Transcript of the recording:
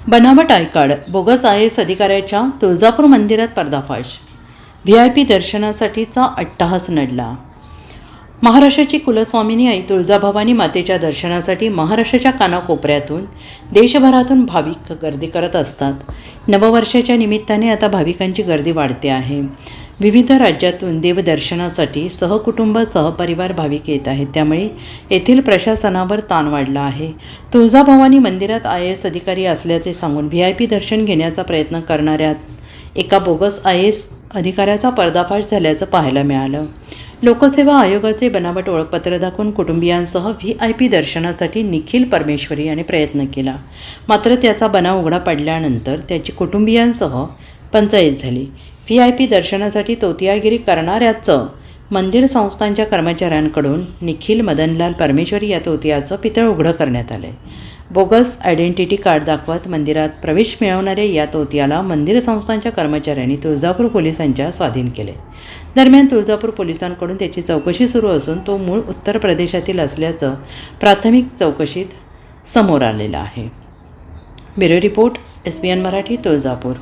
बनावट I card, bogus IAS अधिकाऱ्याच्या तुळजापूर मंदिरात पर्दाफाश. VIP दर्शनासाठीचा अट्टहास नडला. महाराष्ट्राची कुलस्वामिनी आई तुळजाभवानी मातेच्या दर्शनासाठी महाराष्ट्राच्या कानाकोपऱ्यातून देशभरातून भाविक गर्दी करत असतात. नववर्षाच्या निमित्ताने आता भाविकांची गर्दी वाढते आहे. विविध राज्यातून देवदर्शनासाठी सहकुटुंब सहपरिवार भाविक येत आहेत. त्यामुळे येथील प्रशासनावर ताण वाढला आहे. तुळजाभवानी मंदिरात IAS अधिकारी असल्याचे सांगून VIP दर्शन घेण्याचा प्रयत्न करणाऱ्या एका बोगस IAS अधिकाऱ्याचा पर्दाफाश झाल्याचं पाहायला मिळालं. लोकसेवा आयोगाचे बनावट ओळखपत्र दाखवून कुटुंबियांसह VIP दर्शनासाठी निखिल परमेश्वरी याने प्रयत्न केला. मात्र त्याचा बनाव उघडा पडल्यानंतर त्याची कुटुंबियांसह पंचायत झाली. VIP दर्शनासाठी तोतियागिरी करणाऱ्याचं मंदिर संस्थांच्या कर्मचाऱ्यांकडून निखिल मदनलाल परमेश्वरी या तोतियाचं पितळ उघडं करण्यात आलं. बोगस आयडेंटिटी कार्ड दाखवत मंदिरात प्रवेश मिळवणाऱ्या या तोतियाला मंदिर संस्थांच्या कर्मचाऱ्यांनी तुळजापूर पोलिसांच्या स्वाधीन केले. दरम्यान तुळजापूर पोलिसांकडून त्याची चौकशी सुरू असून तो मूळ उत्तर प्रदेशातील असल्याचं प्राथमिक चौकशीत समोर आलेलं आहे. Bureau report, SBN Marathi, Tuljapur.